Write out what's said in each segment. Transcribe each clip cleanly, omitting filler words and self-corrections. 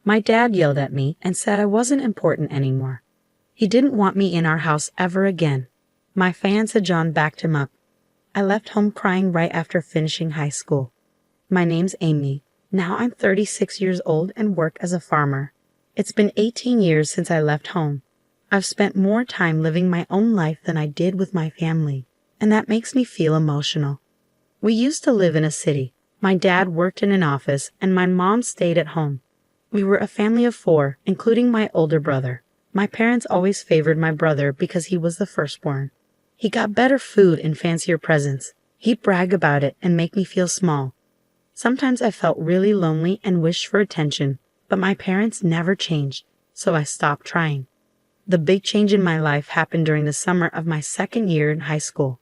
My dad yelled at me and said I wasn't important anymore. He didn't want me in our house ever again. My fiancé John backed him up. I left home crying right after finishing high school. My name's Amy. Now I'm 36 years old and work as a farmer. It's been 18 years since I left home. I've spent more time living my own life than I did with my family, and that makes me feel emotional. We used to live in a city. My dad worked in an office and my mom stayed at home. We were a family of 4, including my older brother. My parents always favored my brother because he was the firstborn. He got better food and fancier presents. He'd brag about it and make me feel small. Sometimes I felt really lonely and wished for attention, but my parents never changed, so I stopped trying. The big change in my life happened during the summer of my second year in high school.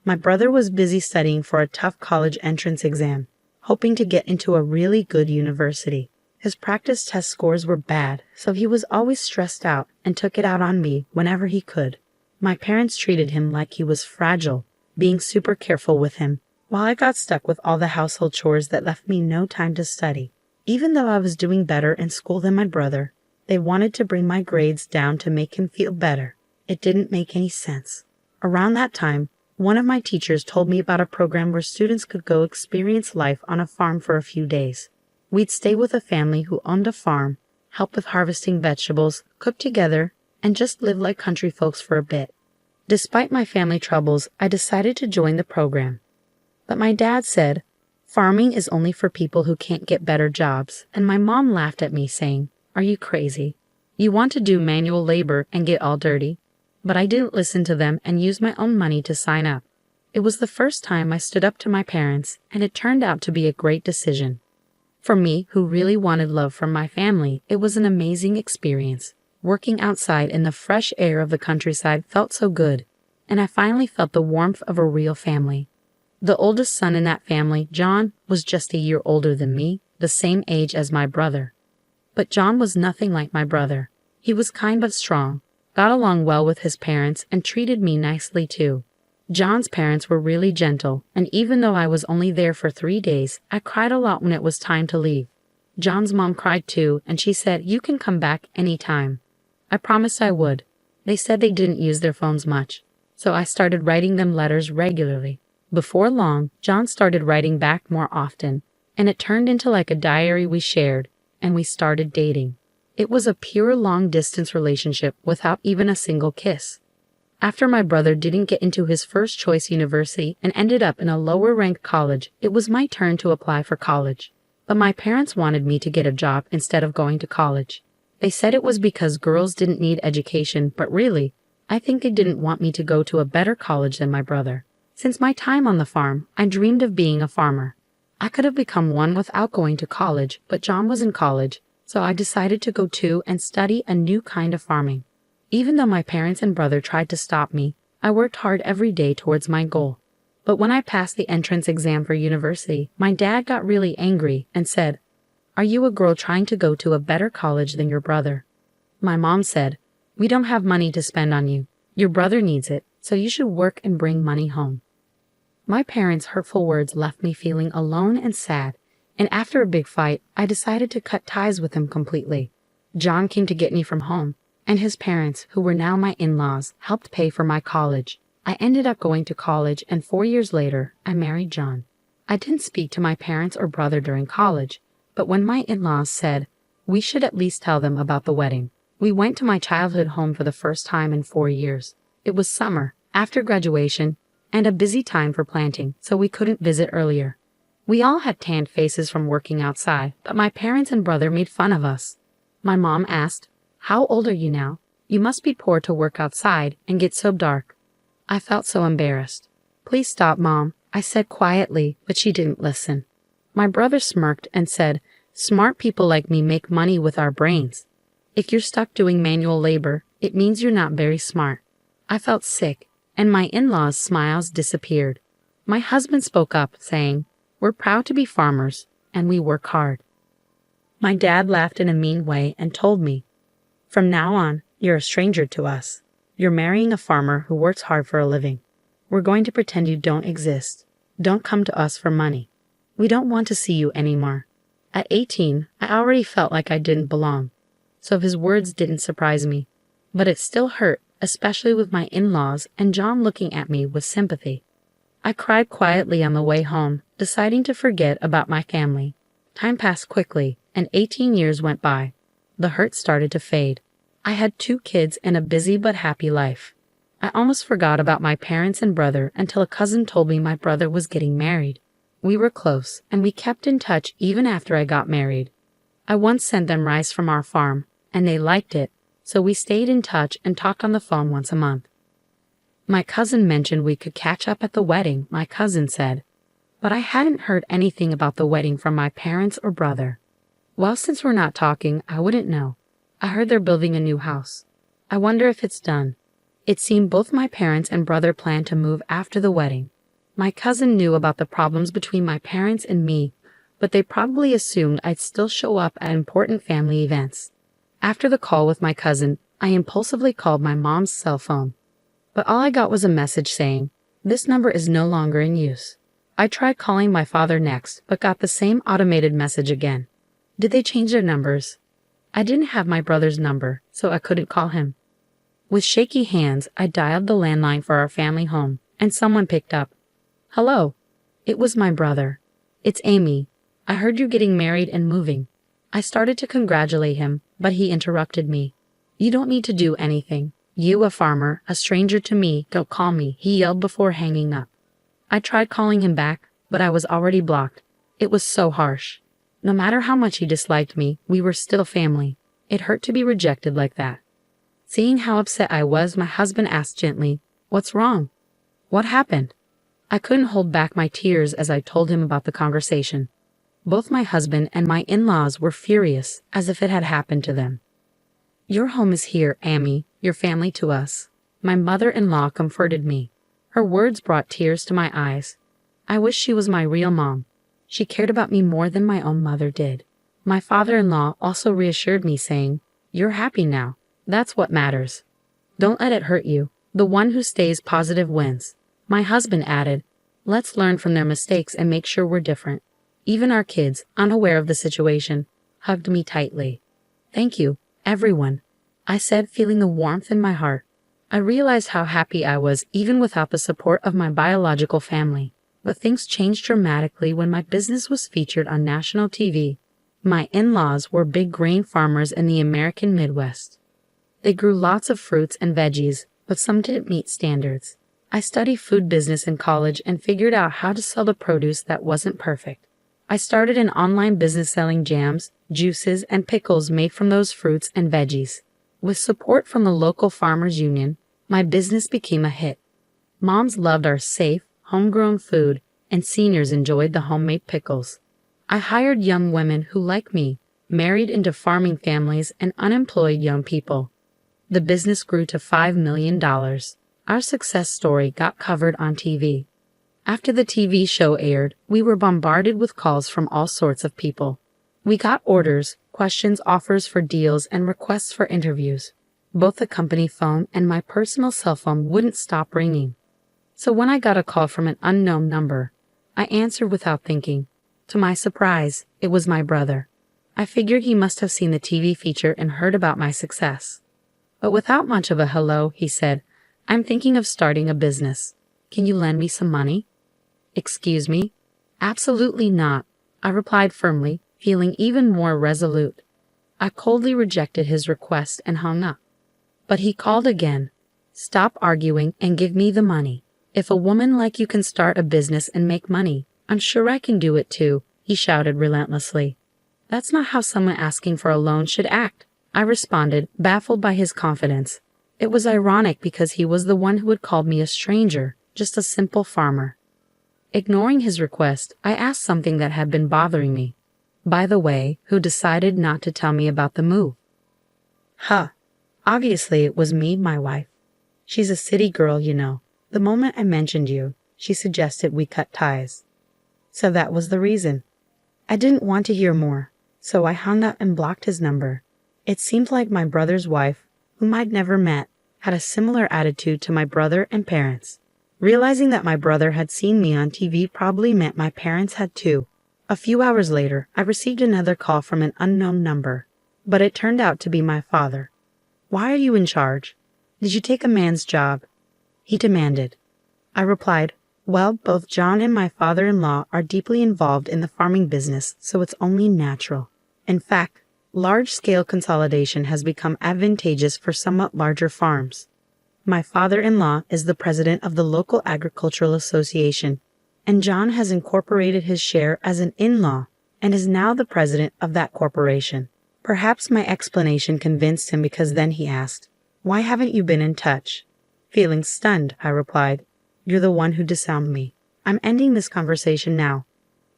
My brother was busy studying for a tough college entrance exam, hoping to get into a really good university. His practice test scores were bad, so he was always stressed out and took it out on me whenever he could. My parents treated him like he was fragile, being super careful with him, while I got stuck with all the household chores that left me no time to study. Even though I was doing better in school than my brother, they wanted to bring my grades down to make him feel better. It didn't make any sense. Around that time, one of my teachers told me about a program where students could go experience life on a farm for a few days. We'd stay with a family who owned a farm, help with harvesting vegetables, cook together, and just live like country folks for a bit. Despite my family troubles, I decided to join the program. But my dad said, farming is only for people who can't get better jobs, and my mom laughed at me saying, "Are you crazy? You want to do manual labor and get all dirty?" But I didn't listen to them and used my own money to sign up. It was the first time I stood up to my parents, and it turned out to be a great decision. For me, who really wanted love from my family, it was an amazing experience. Working outside in the fresh air of the countryside felt so good, and I finally felt the warmth of a real family. The oldest son in that family, John, was just a year older than me, the same age as my brother. But John was nothing like my brother. He was kind but strong, got along well with his parents, and treated me nicely too. John's parents were really gentle, and even though I was only there for 3 days, I cried a lot when it was time to leave. John's mom cried too, and she said, "You can come back anytime." I promised I would. They said they didn't use their phones much, so I started writing them letters regularly. Before long, John started writing back more often, and it turned into like a diary we shared, and we started dating. It was a pure long-distance relationship without even a single kiss. After my brother didn't get into his first choice university and ended up in a lower-ranked college, it was my turn to apply for college. But my parents wanted me to get a job instead of going to college. They said it was because girls didn't need education, but really, I think they didn't want me to go to a better college than my brother. Since my time on the farm, I dreamed of being a farmer. I could have become one without going to college, but John was in college, so I decided to go too and study a new kind of farming. Even though my parents and brother tried to stop me, I worked hard every day towards my goal. But when I passed the entrance exam for university, my dad got really angry and said, "Are you a girl trying to go to a better college than your brother?" My mom said, "We don't have money to spend on you. Your brother needs it, so you should work and bring money home." My parents' hurtful words left me feeling alone and sad, and after a big fight, I decided to cut ties with him completely. John came to get me from home, and his parents, who were now my in-laws, helped pay for my college. I ended up going to college, and 4 years later, I married John. I didn't speak to my parents or brother during college, but when my in-laws said, we should at least tell them about the wedding, we went to my childhood home for the first time in 4 years. It was summer, after graduation, and a busy time for planting, so we couldn't visit earlier. We all had tanned faces from working outside, but my parents and brother made fun of us. My mom asked, "How old are you now? You must be poor to work outside and get so dark." I felt so embarrassed. "Please stop, Mom," I said quietly, but she didn't listen. My brother smirked and said, "Smart people like me make money with our brains. If you're stuck doing manual labor, it means you're not very smart." I felt sick, and my in-laws' smiles disappeared. My husband spoke up, saying, "We're proud to be farmers, and we work hard." My dad laughed in a mean way and told me, "From now on, you're a stranger to us. You're marrying a farmer who works hard for a living. We're going to pretend you don't exist. Don't come to us for money. We don't want to see you anymore." At 18, I already felt like I didn't belong, so his words didn't surprise me. But it still hurt, especially with my in-laws and John looking at me with sympathy. I cried quietly on the way home, deciding to forget about my family. Time passed quickly, and 18 years went by. The hurt started to fade. I had 2 kids and a busy but happy life. I almost forgot about my parents and brother until a cousin told me my brother was getting married. We were close, and we kept in touch even after I got married. I once sent them rice from our farm, and they liked it, so we stayed in touch and talked on the phone once a month. My cousin mentioned we could catch up at the wedding, my cousin said. But I hadn't heard anything about the wedding from my parents or brother. Well, since we're not talking, I wouldn't know. I heard they're building a new house. I wonder if it's done. It seemed both my parents and brother planned to move after the wedding. My cousin knew about the problems between my parents and me, but they probably assumed I'd still show up at important family events. After the call with my cousin, I impulsively called my mom's cell phone. But all I got was a message saying, "This number is no longer in use." I tried calling my father next, but got the same automated message again. Did they change their numbers? I didn't have my brother's number, so I couldn't call him. With shaky hands, I dialed the landline for our family home, and someone picked up. "Hello." It was my brother. "It's Amy. I heard you're getting married and moving." I started to congratulate him, but he interrupted me. "You don't need to do anything. You, a farmer, a stranger to me, don't call me," he yelled before hanging up. I tried calling him back, but I was already blocked. It was so harsh. No matter how much he disliked me, we were still family. It hurt to be rejected like that. Seeing how upset I was, my husband asked gently, "What's wrong? What happened?" I couldn't hold back my tears as I told him about the conversation. Both my husband and my in-laws were furious, as if it had happened to them. "Your home is here, Amy, your family to us." My mother-in-law comforted me. Her words brought tears to my eyes. I wish she was my real mom. She cared about me more than my own mother did. My father-in-law also reassured me, saying, "You're happy now. That's what matters. Don't let it hurt you. The one who stays positive wins." My husband added, "Let's learn from their mistakes and make sure we're different." Even our kids, unaware of the situation, hugged me tightly. "Thank you, everyone," I said, feeling the warmth in my heart. I realized how happy I was even without the support of my biological family. But things changed dramatically when my business was featured on national TV. My in-laws were big grain farmers in the American Midwest. They grew lots of fruits and veggies, but some didn't meet standards. I studied food business in college and figured out how to sell the produce that wasn't perfect. I started an online business selling jams, juices, and pickles made from those fruits and veggies. With support from the local farmers union, my business became a hit. Moms loved our safe, homegrown food, and seniors enjoyed the homemade pickles. I hired young women who, like me, married into farming families and unemployed young people. The business grew to $5 million. Our success story got covered on TV. After the TV show aired, we were bombarded with calls from all sorts of people. We got orders, questions, offers for deals, and requests for interviews. Both the company phone and my personal cell phone wouldn't stop ringing. So when I got a call from an unknown number, I answered without thinking. To my surprise, it was my brother. I figured he must have seen the TV feature and heard about my success. But without much of a hello, he said, "I'm thinking of starting a business. Can you lend me some money?" "Excuse me?" "Absolutely not," I replied firmly, feeling even more resolute. I coldly rejected his request and hung up. But he called again. "Stop arguing and give me the money. If a woman like you can start a business and make money, I'm sure I can do it too," he shouted relentlessly. "That's not how someone asking for a loan should act," I responded, baffled by his confidence. It was ironic because he was the one who had called me a stranger, just a simple farmer. Ignoring his request, I asked something that had been bothering me. "By the way, who decided not to tell me about the move?" "Huh. Obviously it was me, my wife. She's a city girl, you know. The moment I mentioned you, she suggested we cut ties. So that was the reason." I didn't want to hear more, so I hung up and blocked his number. It seemed like my brother's wife, whom I'd never met, had a similar attitude to my brother and parents. Realizing that my brother had seen me on TV probably meant my parents had too. A few hours later, I received another call from an unknown number, but it turned out to be my father. "Why are you in charge? Did you take a man's job?" he demanded. I replied, "Well, both John and my father-in-law are deeply involved in the farming business, so it's only natural. In fact, large-scale consolidation has become advantageous for somewhat larger farms. My father-in-law is the president of the local agricultural association, and John has incorporated his share as an in-law and is now the president of that corporation." Perhaps my explanation convinced him, because then he asked, "Why haven't you been in touch?" Feeling stunned, I replied, "You're the one who disowned me. I'm ending this conversation now."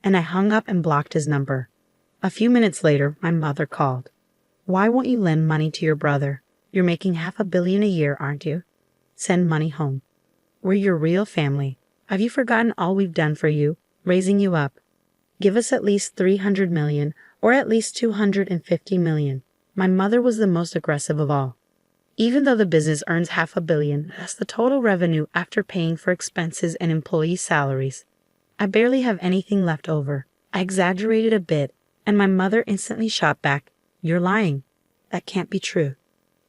And I hung up and blocked his number. A few minutes later, my mother called. "Why won't you lend money to your brother? You're making $500 million a year, aren't you? Send money home. We're your real family. Have you forgotten all we've done for you, raising you up? Give us at least $300 million, or at least $250 million. My mother was the most aggressive of all. "Even though the business earns $500 million, that's the total revenue after paying for expenses and employee salaries. I barely have anything left over." I exaggerated a bit, and my mother instantly shot back, "You're lying. That can't be true."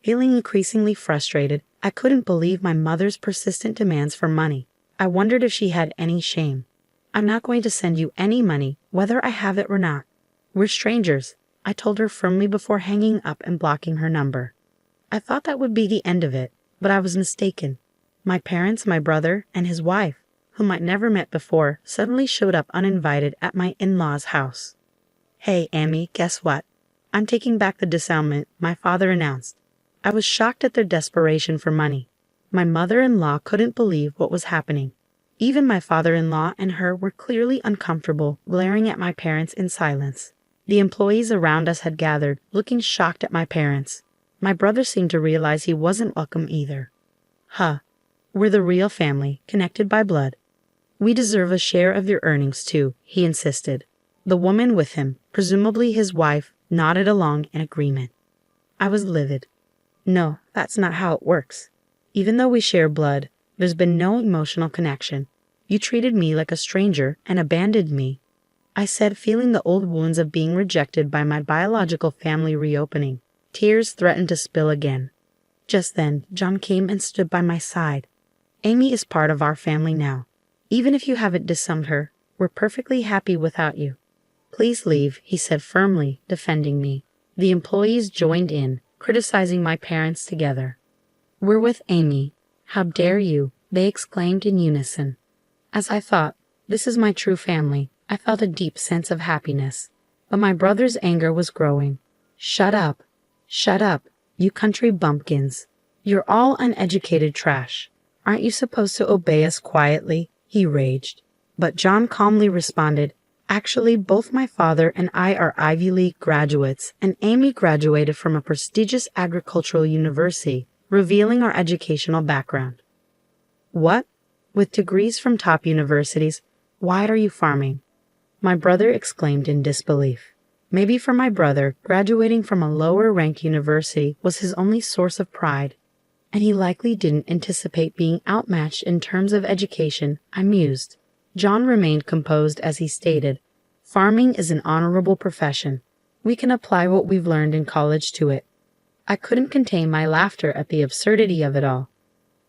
Feeling increasingly frustrated, I couldn't believe my mother's persistent demands for money. I wondered if she had any shame. "I'm not going to send you any money, whether I have it or not. We're strangers," I told her firmly before hanging up and blocking her number. I thought that would be the end of it, but I was mistaken. My parents, my brother, and his wife, whom I'd never met before, suddenly showed up uninvited at my in-laws' house. "Hey, Amy, guess what? I'm taking back the disownement," my father announced. I was shocked at their desperation for money. My mother-in-law couldn't believe what was happening. Even my father-in-law and her were clearly uncomfortable, glaring at my parents in silence. The employees around us had gathered, looking shocked at my parents. My brother seemed to realize he wasn't welcome either. "Huh. We're the real family, connected by blood. We deserve a share of your earnings too," he insisted. The woman with him, presumably his wife, nodded along in agreement. I was livid. "No, that's not how it works. Even though we share blood, there's been no emotional connection. You treated me like a stranger and abandoned me," I said, feeling the old wounds of being rejected by my biological family reopening. Tears threatened to spill again. Just then, John came and stood by my side. "Amy is part of our family now. Even if you haven't disowned her, we're perfectly happy without you. Please leave," he said firmly, defending me. The employees joined in, criticizing my parents together. "We're with Amy. How dare you?" they exclaimed in unison. As I thought, "This is my true family," I felt a deep sense of happiness. But my brother's anger was growing. "Shut up. Shut up, you country bumpkins. You're all uneducated trash. Aren't you supposed to obey us quietly?" he raged. But John calmly responded, "Actually, both my father and I are Ivy League graduates, and Amy graduated from a prestigious agricultural university, revealing our educational background." "What? With degrees from top universities, why are you farming?" my brother exclaimed in disbelief. Maybe for my brother, graduating from a lower-ranked university was his only source of pride, and he likely didn't anticipate being outmatched in terms of education, I mused. John remained composed as he stated, "Farming is an honorable profession. We can apply what we've learned in college to it." I couldn't contain my laughter at the absurdity of it all.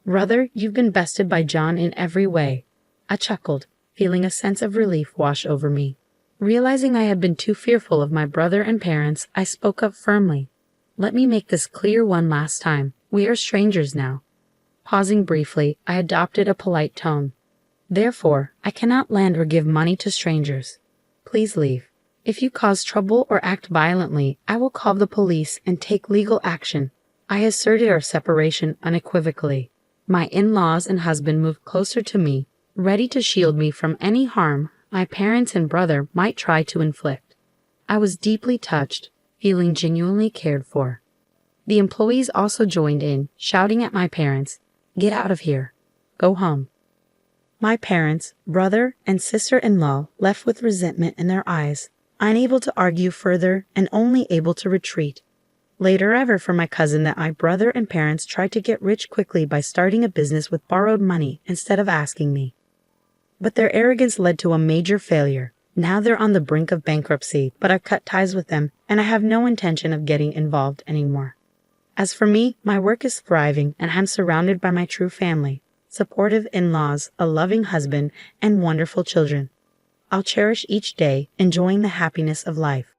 "Brother, you've been bested by John in every way," I chuckled, feeling a sense of relief wash over me. Realizing I had been too fearful of my brother and parents, I spoke up firmly. "Let me make this clear one last time. We are strangers now." Pausing briefly, I adopted a polite tone. "Therefore, I cannot lend or give money to strangers. Please leave. If you cause trouble or act violently, I will call the police and take legal action." I asserted our separation unequivocally. My in-laws and husband moved closer to me, ready to shield me from any harm my parents and brother might try to inflict. I was deeply touched, feeling genuinely cared for. The employees also joined in, shouting at my parents, "Get out of here. Go home." My parents, brother, and sister-in-law left with resentment in their eyes, unable to argue further and only able to retreat. Later ever for my cousin that my brother and parents tried to get rich quickly by starting a business with borrowed money instead of asking me. But their arrogance led to a major failure. Now they're on the brink of bankruptcy, but I've cut ties with them, and I have no intention of getting involved anymore. As for me, my work is thriving, and I'm surrounded by my true family, supportive in-laws, a loving husband, and wonderful children. I'll cherish each day, enjoying the happiness of life.